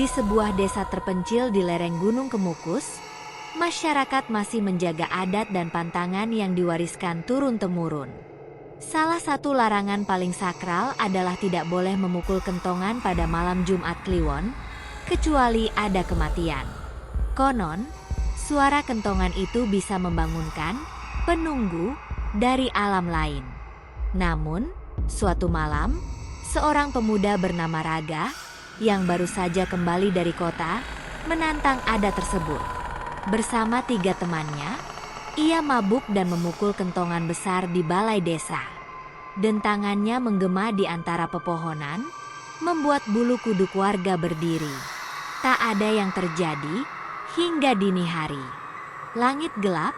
sebuah desa terpencil di lereng Gunung Kemukus, masyarakat masih menjaga adat dan pantangan yang diwariskan turun-temurun. Salah satu larangan paling sakral adalah tidak boleh memukul kentongan pada malam Jumat Kliwon, kecuali ada kematian. Konon, suara kentongan itu bisa membangunkan penunggu dari alam lain. Namun, suatu malam, seorang pemuda bernama Raga, yang baru saja kembali dari kota, menantang adat tersebut. Bersama 3 temannya, ia mabuk dan memukul kentongan besar di balai desa. Dentangannya menggema di antara pepohonan, membuat bulu kuduk warga berdiri. Tak ada yang terjadi hingga dini hari. Langit gelap,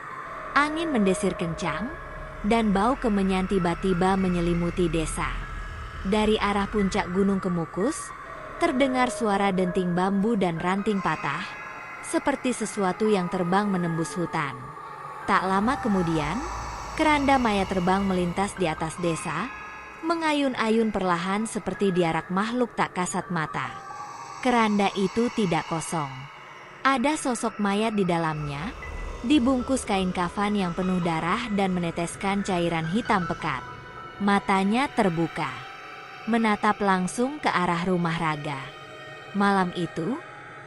angin mendesir kencang, dan bau kemenyan tiba-tiba menyelimuti desa. Dari arah puncak Gunung Kemukus, terdengar suara denting bambu dan ranting patah, seperti sesuatu yang terbang menembus hutan. Tak lama kemudian, keranda maya terbang melintas di atas desa, mengayun-ayun perlahan seperti diarak makhluk tak kasat mata. Keranda itu tidak kosong. Ada sosok mayat di dalamnya, dibungkus kain kafan yang penuh darah dan meneteskan cairan hitam pekat. Matanya terbuka, menatap langsung ke arah rumah Raga. Malam itu,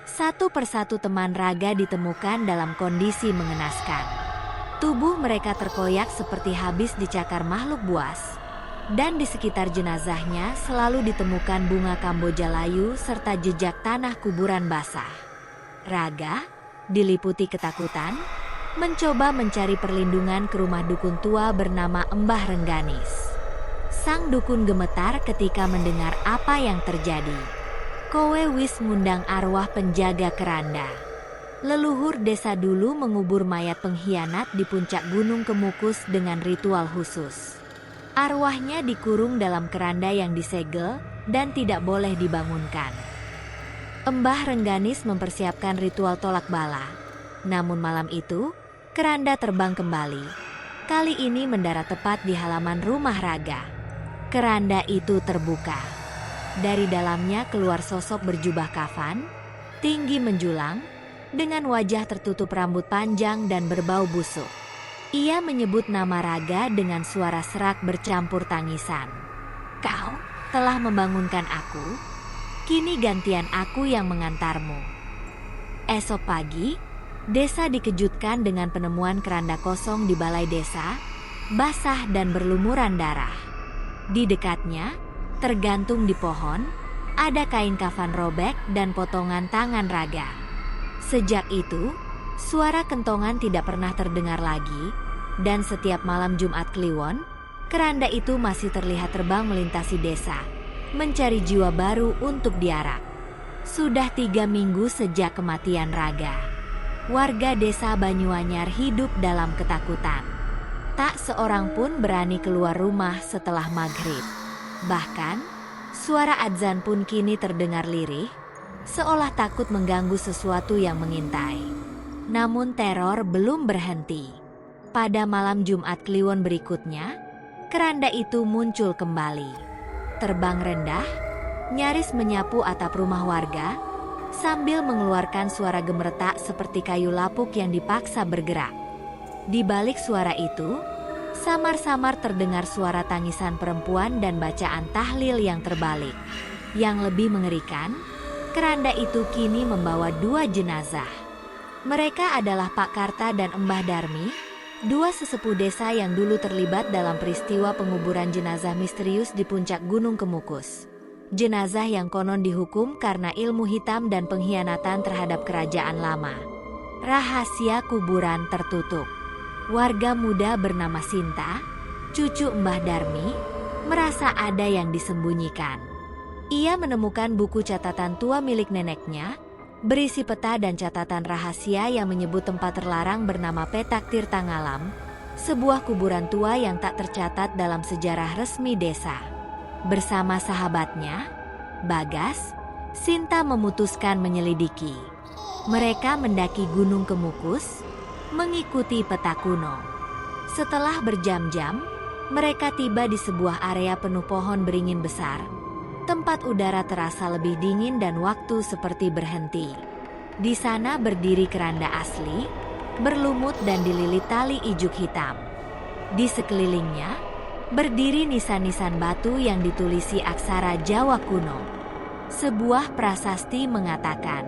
satu persatu teman Raga ditemukan dalam kondisi mengenaskan. Tubuh mereka terkoyak seperti habis dicakar makhluk buas, dan di sekitar jenazahnya selalu ditemukan bunga kamboja layu serta jejak tanah kuburan basah. Raga, diliputi ketakutan, mencoba mencari perlindungan ke rumah dukun tua bernama Mbah Rengganis. Sang dukun gemetar ketika mendengar apa yang terjadi. Kowe wis ngundang arwah penjaga keranda. Leluhur desa dulu mengubur mayat pengkhianat di puncak Gunung Kemukus dengan ritual khusus. Arwahnya dikurung dalam keranda yang disegel dan tidak boleh dibangunkan. Mbah Rengganis mempersiapkan ritual tolak bala. Namun malam itu, keranda terbang kembali. Kali ini mendarat tepat di halaman rumah Raga. Keranda itu terbuka. Dari dalamnya keluar sosok berjubah kafan, tinggi menjulang, dengan wajah tertutup rambut panjang dan berbau busuk. Ia menyebut nama Raga dengan suara serak bercampur tangisan. "Kau telah membangunkan aku, kini gantian aku yang mengantarmu." Esok pagi, desa dikejutkan dengan penemuan keranda kosong di balai desa, basah dan berlumuran darah. Di dekatnya, tergantung di pohon, ada kain kafan robek dan potongan tangan Raga. Sejak itu, suara kentongan tidak pernah terdengar lagi, dan setiap malam Jumat Kliwon, keranda itu masih terlihat terbang melintasi desa, mencari jiwa baru untuk diarak. Sudah 3 minggu sejak kematian Raga. Warga desa Banyuanyar hidup dalam ketakutan. Tak seorang pun berani keluar rumah setelah maghrib. Bahkan, suara adzan pun kini terdengar lirih, seolah takut mengganggu sesuatu yang mengintai. Namun teror belum berhenti. Pada malam Jumat Kliwon berikutnya, keranda itu muncul kembali. Terbang rendah, nyaris menyapu atap rumah warga, sambil mengeluarkan suara gemeretak seperti kayu lapuk yang dipaksa bergerak. Di balik suara itu, samar-samar terdengar suara tangisan perempuan dan bacaan tahlil yang terbalik. Yang lebih mengerikan, keranda itu kini membawa 2 jenazah. Mereka adalah Pak Karta dan Mbah Darmi, 2 sesepuh desa yang dulu terlibat dalam peristiwa penguburan jenazah misterius di puncak Gunung Kemukus. Jenazah yang konon dihukum karena ilmu hitam dan pengkhianatan terhadap kerajaan lama. Rahasia kuburan tertutup. Warga muda bernama Sinta, cucu Mbah Darmi, merasa ada yang disembunyikan. Ia menemukan buku catatan tua milik neneknya, berisi peta dan catatan rahasia yang menyebut tempat terlarang bernama Petak Tirtangalam, sebuah kuburan tua yang tak tercatat dalam sejarah resmi desa. Bersama sahabatnya, Bagas, Sinta memutuskan menyelidiki. Mereka mendaki Gunung Kemukus, mengikuti peta kuno. Setelah berjam-jam, mereka tiba di sebuah area penuh pohon beringin besar. Tempat udara terasa lebih dingin dan waktu seperti berhenti. Di sana berdiri keranda asli, berlumut dan dililit tali ijuk hitam. Di sekelilingnya, berdiri nisan-nisan batu yang ditulisi aksara Jawa kuno. Sebuah prasasti mengatakan,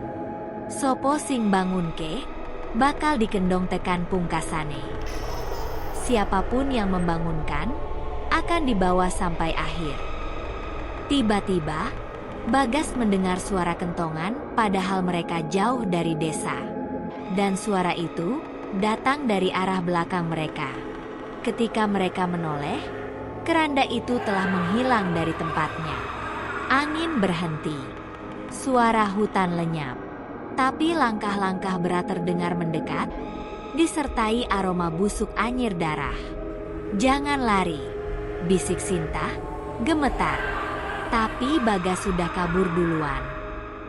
"Sopo sing bangunke, bakal dikendong tekan pungkasane." Siapapun yang membangunkan, akan dibawa sampai akhir. Tiba-tiba, Bagas mendengar suara kentongan padahal mereka jauh dari desa. Dan suara itu datang dari arah belakang mereka. Ketika mereka menoleh, keranda itu telah menghilang dari tempatnya. Angin berhenti. Suara hutan lenyap. Tapi langkah-langkah berat terdengar mendekat, disertai aroma busuk anyir darah. "Jangan lari," bisik Sinta, gemetar. Tapi Bagas sudah kabur duluan.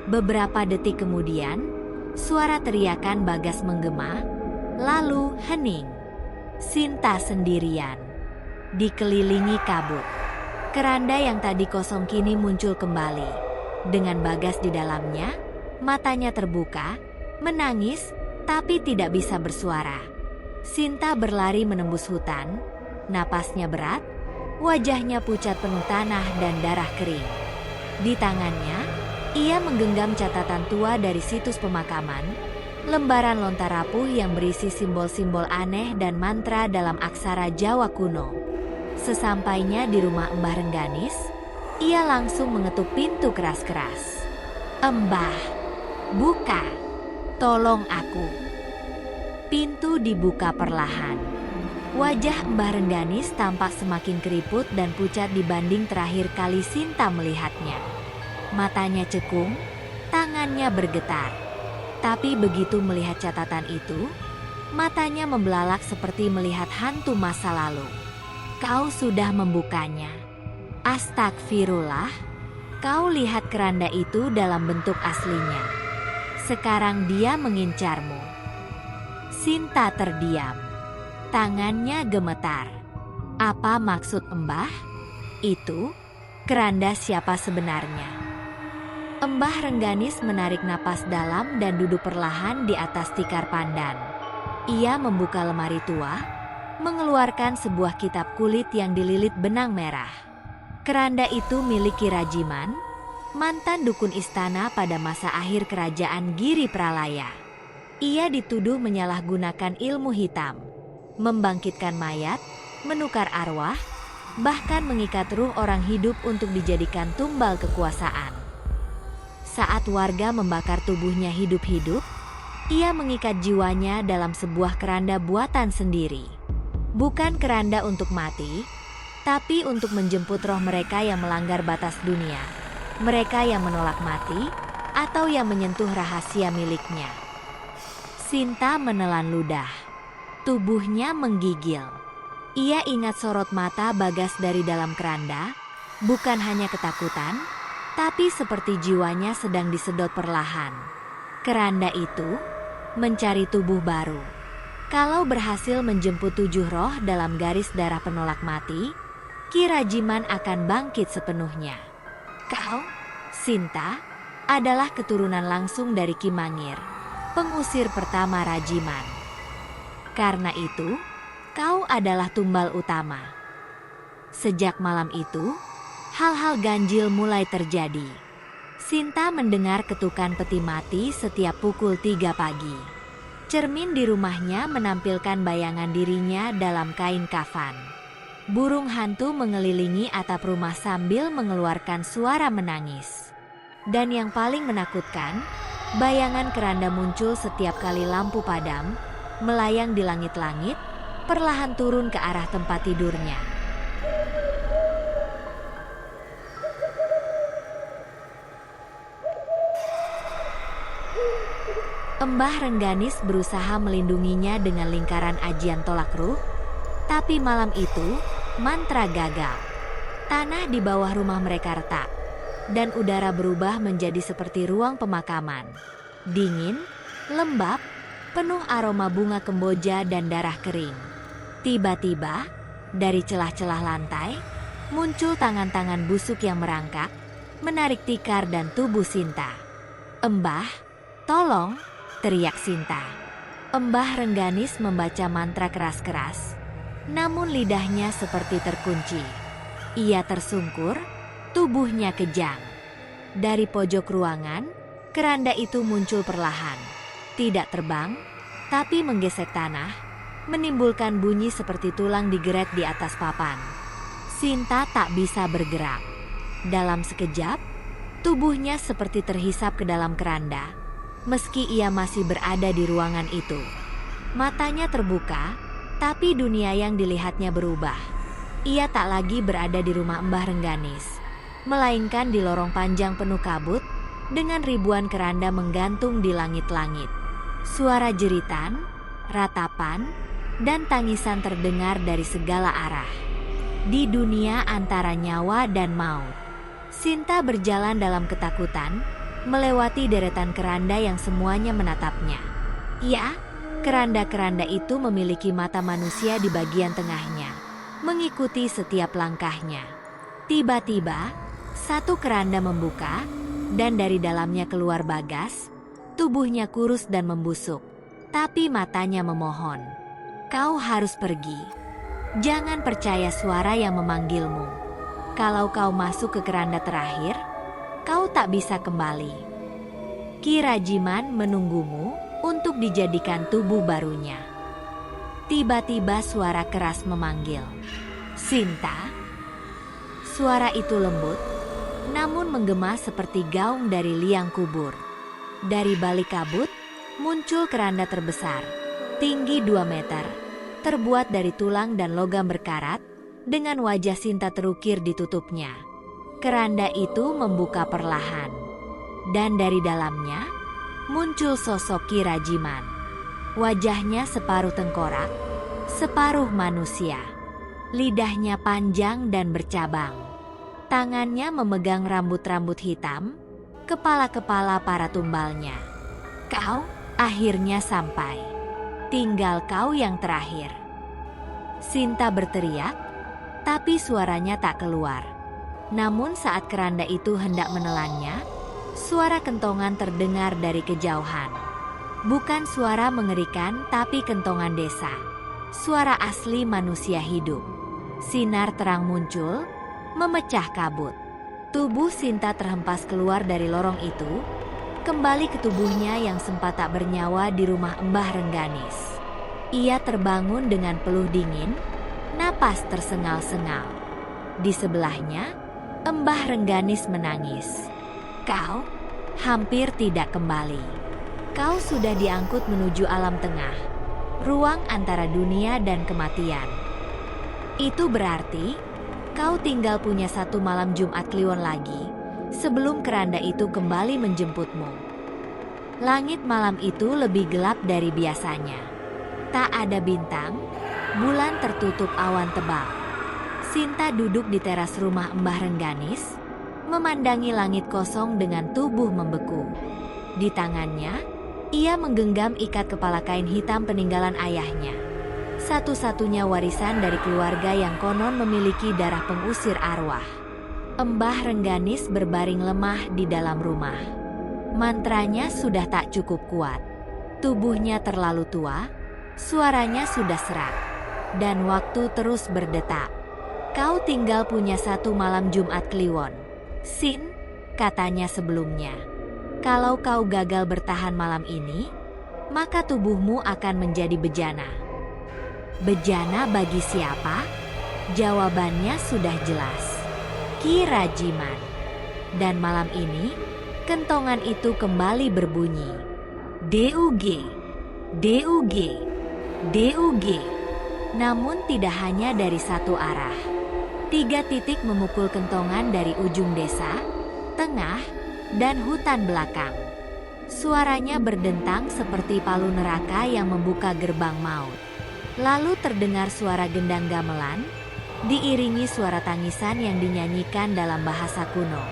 Beberapa detik kemudian, suara teriakan Bagas menggema, lalu hening. Sinta sendirian, dikelilingi kabut. Keranda yang tadi kosong kini muncul kembali. Dengan Bagas di dalamnya, matanya terbuka, menangis, tapi tidak bisa bersuara. Sinta berlari menembus hutan, napasnya berat, wajahnya pucat penuh tanah dan darah kering. Di tangannya, ia menggenggam catatan tua dari situs pemakaman, lembaran lontar rapuh yang berisi simbol-simbol aneh dan mantra dalam aksara Jawa kuno. Sesampainya di rumah Mbah Rengganis, ia langsung mengetuk pintu keras-keras. "Embah, buka, tolong aku." Pintu dibuka perlahan. Wajah Mbah Rengganis tampak semakin keriput dan pucat dibanding terakhir kali Sinta melihatnya. Matanya cekung, tangannya bergetar. Tapi begitu melihat catatan itu, matanya membelalak seperti melihat hantu masa lalu. "Kau sudah membukanya." "Astagfirullah, kau lihat keranda itu dalam bentuk aslinya. Sekarang dia mengincarmu." Sinta terdiam. Tangannya gemetar. Apa maksud Mbah? Itu keranda siapa sebenarnya? Mbah Rengganis menarik napas dalam dan duduk perlahan di atas tikar pandan. Ia membuka lemari tua, mengeluarkan sebuah kitab kulit yang dililit benang merah. Keranda itu milik Ki Rajiman, mantan dukun istana pada masa akhir kerajaan Giri Pralaya. Ia dituduh menyalahgunakan ilmu hitam, membangkitkan mayat, menukar arwah, bahkan mengikat ruh orang hidup untuk dijadikan tumbal kekuasaan. Saat warga membakar tubuhnya hidup-hidup, ia mengikat jiwanya dalam sebuah keranda buatan sendiri. Bukan keranda untuk mati, tapi untuk menjemput roh mereka yang melanggar batas dunia, mereka yang menolak mati, atau yang menyentuh rahasia miliknya. Sinta menelan ludah. Tubuhnya menggigil. Ia ingat sorot mata Bagas dari dalam keranda, bukan hanya ketakutan, tapi seperti jiwanya sedang disedot perlahan. Keranda itu mencari tubuh baru. Kalau berhasil menjemput 7 roh dalam garis darah penolak mati, Ki Rajiman akan bangkit sepenuhnya. Kau, Sinta, adalah keturunan langsung dari Ki Mangir, pengusir pertama Rajiman. Karena itu, kau adalah tumbal utama. Sejak malam itu, hal-hal ganjil mulai terjadi. Sinta mendengar ketukan peti mati setiap pukul 3 pagi. Cermin di rumahnya menampilkan bayangan dirinya dalam kain kafan. Burung hantu mengelilingi atap rumah sambil mengeluarkan suara menangis. Dan yang paling menakutkan, bayangan keranda muncul setiap kali lampu padam, melayang di langit-langit, perlahan turun ke arah tempat tidurnya. Mbah Rengganis berusaha melindunginya dengan lingkaran ajian tolak ruh, tapi malam itu mantra gagal. Tanah di bawah rumah mereka retak, dan udara berubah menjadi seperti ruang pemakaman. Dingin, lembab, penuh aroma bunga kemboja dan darah kering. Tiba-tiba, dari celah-celah lantai, muncul tangan-tangan busuk yang merangkak, menarik tikar dan tubuh Sinta. "Embah, tolong!" teriak Sinta. Embah Rengganis membaca mantra keras-keras, namun lidahnya seperti terkunci. Ia tersungkur, tubuhnya kejang. Dari pojok ruangan, keranda itu muncul perlahan. Tidak terbang, tapi menggesek tanah, menimbulkan bunyi seperti tulang digeret di atas papan. Sinta tak bisa bergerak. Dalam sekejap, tubuhnya seperti terhisap ke dalam keranda, meski ia masih berada di ruangan itu. Matanya terbuka, tapi dunia yang dilihatnya berubah. Ia tak lagi berada di rumah Mbah Rengganis, melainkan di lorong panjang penuh kabut dengan ribuan keranda menggantung di langit-langit. Suara jeritan, ratapan, dan tangisan terdengar dari segala arah. Di dunia antara nyawa dan maut, Sinta berjalan dalam ketakutan, melewati deretan keranda yang semuanya menatapnya. Ya, keranda-keranda itu memiliki mata manusia di bagian tengahnya, mengikuti setiap langkahnya. Tiba-tiba, satu keranda membuka, dan dari dalamnya keluar Bagas. Tubuhnya kurus dan membusuk, tapi matanya memohon. "Kau harus pergi. Jangan percaya suara yang memanggilmu. Kalau kau masuk ke keranda terakhir, kau tak bisa kembali. Ki Rajiman menunggumu untuk dijadikan tubuh barunya." Tiba-tiba suara keras memanggil, "Sinta." Suara itu lembut, namun menggema seperti gaung dari liang kubur. Dari balik kabut, muncul keranda terbesar, tinggi 2 meter, terbuat dari tulang dan logam berkarat, dengan wajah Sinta terukir di tutupnya. Keranda itu membuka perlahan, dan dari dalamnya muncul sosok Ki Rajiman. Wajahnya separuh tengkorak, separuh manusia. Lidahnya panjang dan bercabang. Tangannya memegang rambut-rambut hitam, kepala-kepala para tumbalnya. "Kau akhirnya sampai. Tinggal kau yang terakhir." Sinta berteriak, tapi suaranya tak keluar. Namun saat keranda itu hendak menelannya, suara kentongan terdengar dari kejauhan. Bukan suara mengerikan, tapi kentongan desa. Suara asli manusia hidup. Sinar terang muncul, memecah kabut. Tubuh Sinta terhempas keluar dari lorong itu, kembali ke tubuhnya yang sempat tak bernyawa di rumah Mbah Rengganis. Ia terbangun dengan peluh dingin, napas tersengal-sengal. Di sebelahnya, Mbah Rengganis menangis. "Kau hampir tidak kembali. Kau sudah diangkut menuju alam tengah, ruang antara dunia dan kematian. Itu berarti kau tinggal punya satu malam Jumat Kliwon lagi sebelum keranda itu kembali menjemputmu." Langit malam itu lebih gelap dari biasanya. Tak ada bintang, bulan tertutup awan tebal. Sinta duduk di teras rumah Mbah Rengganis, memandangi langit kosong dengan tubuh membeku. Di tangannya, ia menggenggam ikat kepala kain hitam peninggalan ayahnya. Satu-satunya warisan dari keluarga yang konon memiliki darah pengusir arwah. Mbah Rengganis berbaring lemah di dalam rumah. Mantranya sudah tak cukup kuat. Tubuhnya terlalu tua, suaranya sudah serak, dan waktu terus berdetak. "Kau tinggal punya satu malam Jumat Kliwon, Sin," katanya sebelumnya. "Kalau kau gagal bertahan malam ini, maka tubuhmu akan menjadi bejana." Bejana bagi siapa? Jawabannya sudah jelas. Ki Rajiman. Dan malam ini, kentongan itu kembali berbunyi. DUG, DUG, DUG. Namun tidak hanya dari satu arah. 3 titik memukul kentongan dari ujung desa, tengah, dan hutan belakang. Suaranya berdentang seperti palu neraka yang membuka gerbang maut. Lalu terdengar suara gendang gamelan, diiringi suara tangisan yang dinyanyikan dalam bahasa kuno.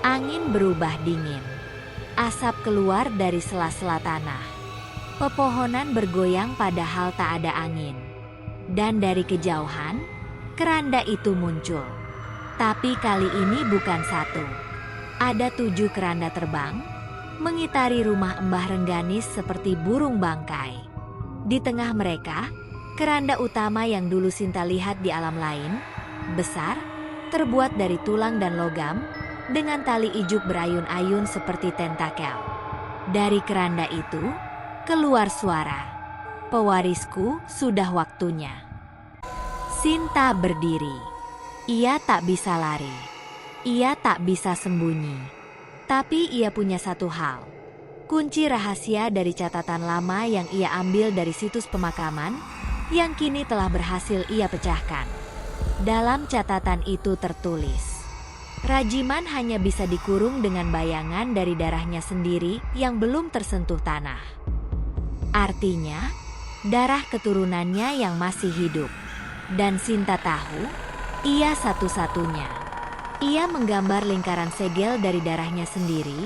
Angin berubah dingin. Asap keluar dari sela-sela tanah. Pepohonan bergoyang padahal tak ada angin. Dan dari kejauhan, keranda itu muncul. Tapi kali ini bukan satu. Ada 7 keranda terbang, mengitari rumah Mbah Rengganis seperti burung bangkai. Di tengah mereka, keranda utama yang dulu Sinta lihat di alam lain, besar, terbuat dari tulang dan logam, dengan tali ijuk berayun-ayun seperti tentakel. Dari keranda itu, keluar suara, "Pewarisku, sudah waktunya." Sinta berdiri. Ia tak bisa lari. Ia tak bisa sembunyi. Tapi ia punya satu hal. Kunci rahasia dari catatan lama yang ia ambil dari situs pemakaman, yang kini telah berhasil ia pecahkan. Dalam catatan itu tertulis, Rajiman hanya bisa dikurung dengan bayangan dari darahnya sendiri yang belum tersentuh tanah. Artinya, darah keturunannya yang masih hidup. Dan Sinta tahu, ia satu-satunya. Ia menggambar lingkaran segel dari darahnya sendiri,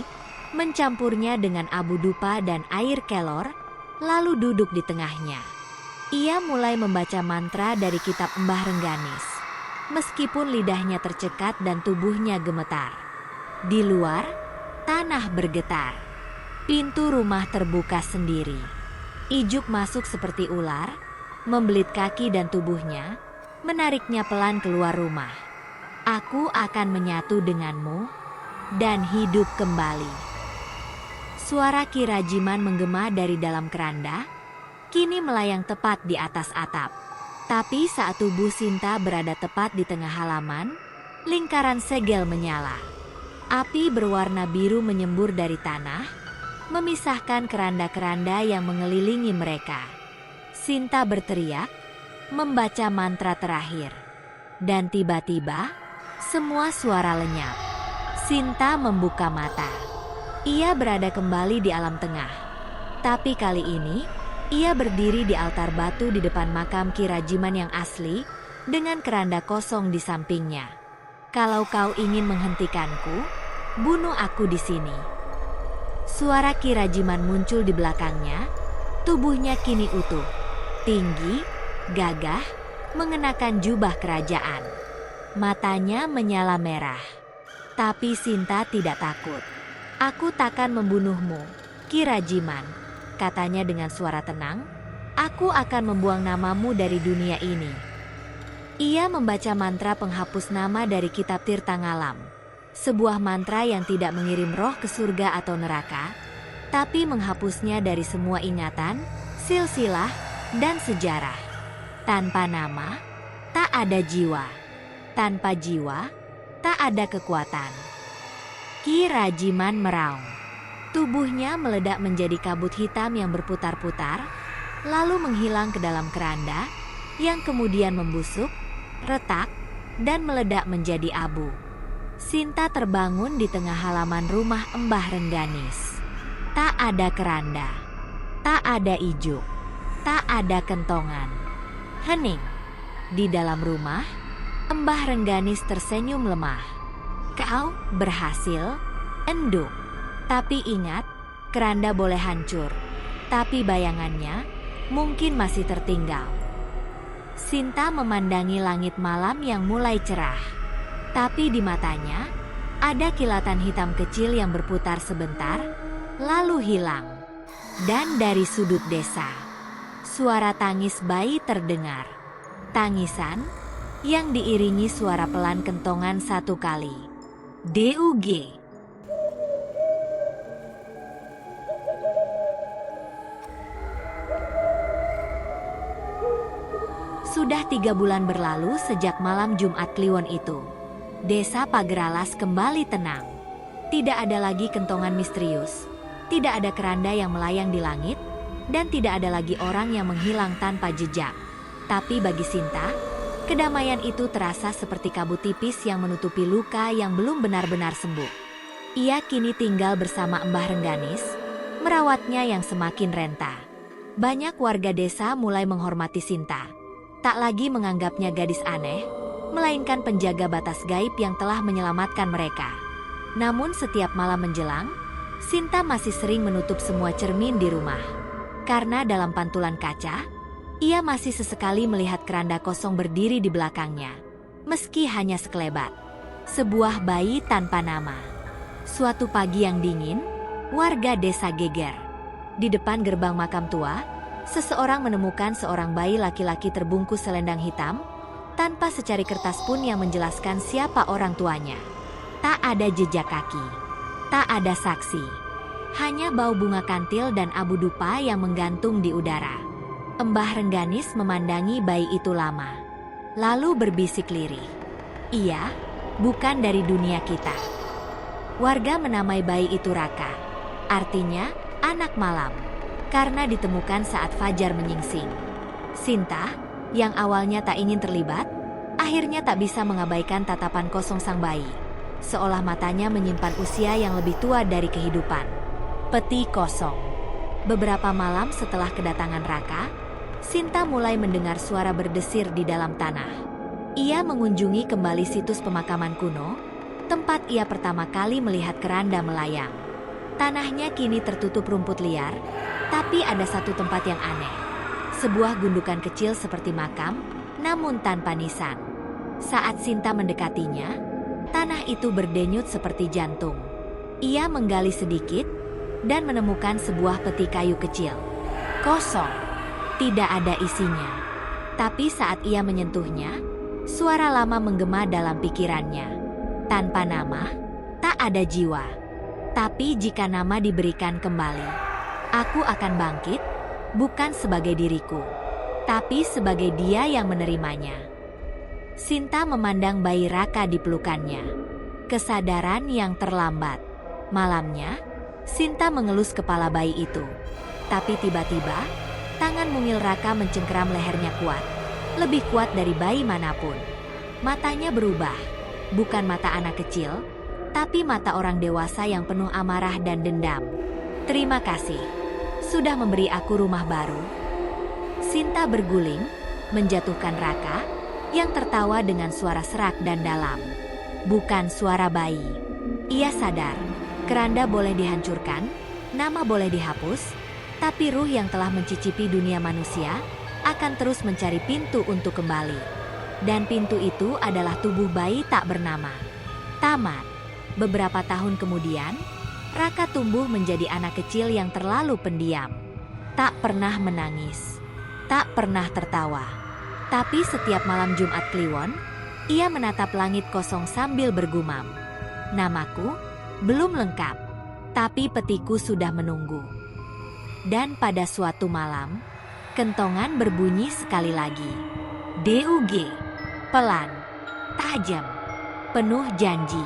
mencampurnya dengan abu dupa dan air kelor, lalu duduk di tengahnya. Ia mulai membaca mantra dari kitab Mbah Rengganis. Meskipun lidahnya tercekat dan tubuhnya gemetar. Di luar, tanah bergetar. Pintu rumah terbuka sendiri. Ijuk masuk seperti ular, membelit kaki dan tubuhnya, menariknya pelan keluar rumah. "Aku akan menyatu denganmu dan hidup kembali." Suara Ki Rajiman menggema dari dalam keranda, kini melayang tepat di atas atap. Tapi saat tubuh Sinta berada tepat di tengah halaman, lingkaran segel menyala. Api berwarna biru menyembur dari tanah, memisahkan keranda-keranda yang mengelilingi mereka. Sinta berteriak, membaca mantra terakhir. Dan tiba-tiba, semua suara lenyap. Sinta membuka mata. Ia berada kembali di alam tengah. Tapi kali ini, ia berdiri di altar batu di depan makam Ki Rajiman yang asli, dengan keranda kosong di sampingnya. "Kalau kau ingin menghentikanku, bunuh aku di sini." Suara Ki Rajiman muncul di belakangnya, tubuhnya kini utuh, tinggi, gagah, mengenakan jubah kerajaan. Matanya menyala merah. Tapi Sinta tidak takut. "Aku takkan membunuhmu, Ki Rajiman," katanya dengan suara tenang. "Aku akan membuang namamu dari dunia ini." Ia membaca mantra penghapus nama dari kitab Tirta Ngalam. Sebuah mantra yang tidak mengirim roh ke surga atau neraka, tapi menghapusnya dari semua ingatan, silsilah, dan sejarah. Tanpa nama, tak ada jiwa. Tanpa jiwa, tak ada kekuatan. Ki Rajiman meraung. Tubuhnya meledak menjadi kabut hitam yang berputar-putar, lalu menghilang ke dalam keranda, yang kemudian membusuk, retak, dan meledak menjadi abu. Sinta terbangun di tengah halaman rumah Mbah Rengganis. Tak ada keranda, tak ada ijuk, tak ada kentongan. Hening. Di dalam rumah, Mbah Rengganis tersenyum lemah. "Kau berhasil, enduk. Tapi ingat, keranda boleh hancur, tapi bayangannya mungkin masih tertinggal." Sinta memandangi langit malam yang mulai cerah. Tapi di matanya, ada kilatan hitam kecil yang berputar sebentar, lalu hilang. Dan dari sudut desa, suara tangis bayi terdengar. Tangisan yang diiringi suara pelan kentongan satu kali. DUG. Sudah 3 bulan berlalu sejak malam Jumat Kliwon itu. Desa Pageralas kembali tenang. Tidak ada lagi kentongan misterius. Tidak ada keranda yang melayang di langit. Dan tidak ada lagi orang yang menghilang tanpa jejak. Tapi bagi Sinta, kedamaian itu terasa seperti kabut tipis yang menutupi luka yang belum benar-benar sembuh. Ia kini tinggal bersama Mbah Rengganis, merawatnya yang semakin renta. Banyak warga desa mulai menghormati Sinta. Tak lagi menganggapnya gadis aneh, melainkan penjaga batas gaib yang telah menyelamatkan mereka. Namun setiap malam menjelang, Sinta masih sering menutup semua cermin di rumah. Karena dalam pantulan kaca, ia masih sesekali melihat keranda kosong berdiri di belakangnya. Meski hanya sekelebat. Sebuah bayi tanpa nama. Suatu pagi yang dingin, warga desa geger. Di depan gerbang makam tua, seseorang menemukan seorang bayi laki-laki terbungkus selendang hitam, tanpa secari kertas pun yang menjelaskan siapa orang tuanya. Tak ada jejak kaki, tak ada saksi. Hanya bau bunga kantil dan abu dupa yang menggantung di udara. Mbah Rengganis memandangi bayi itu lama, lalu berbisik lirih. Iya, bukan dari dunia kita. Warga menamai bayi itu Raka, artinya anak malam, karena ditemukan saat fajar menyingsing. Sinta, yang awalnya tak ingin terlibat, akhirnya tak bisa mengabaikan tatapan kosong sang bayi, seolah matanya menyimpan usia yang lebih tua dari kehidupan. Peti kosong. Beberapa malam setelah kedatangan Raka, Sinta mulai mendengar suara berdesir di dalam tanah. Ia mengunjungi kembali situs pemakaman kuno, tempat ia pertama kali melihat keranda melayang. Tanahnya kini tertutup rumput liar, tapi ada satu tempat yang aneh. Sebuah gundukan kecil seperti makam, namun tanpa nisan. Saat Sinta mendekatinya, tanah itu berdenyut seperti jantung. Ia menggali sedikit dan menemukan sebuah peti kayu kecil. Kosong, tidak ada isinya. Tapi saat ia menyentuhnya, suara lama menggema dalam pikirannya. Tanpa nama, tak ada jiwa. Tapi jika nama diberikan kembali, aku akan bangkit, bukan sebagai diriku, tapi sebagai dia yang menerimanya. Sinta memandang bayi Raka di pelukannya. Kesadaran yang terlambat. Malamnya, Sinta mengelus kepala bayi itu. Tapi tiba-tiba, tangan mungil Raka mencengkeram lehernya kuat. Lebih kuat dari bayi manapun. Matanya berubah. Bukan mata anak kecil, tapi mata orang dewasa yang penuh amarah dan dendam. Terima kasih, sudah memberi aku rumah baru. Sinta berguling, menjatuhkan Raka, yang tertawa dengan suara serak dan dalam. Bukan suara bayi. Ia sadar, keranda boleh dihancurkan, nama boleh dihapus, tapi ruh yang telah mencicipi dunia manusia, akan terus mencari pintu untuk kembali. Dan pintu itu adalah tubuh bayi tak bernama. Tamat. Beberapa tahun kemudian, Raka tumbuh menjadi anak kecil yang terlalu pendiam. Tak pernah menangis, tak pernah tertawa. Tapi setiap malam Jumat Kliwon, ia menatap langit kosong sambil bergumam. Namaku belum lengkap, tapi petiku sudah menunggu. Dan pada suatu malam, kentongan berbunyi sekali lagi. DUG. Pelan, tajam, penuh janji.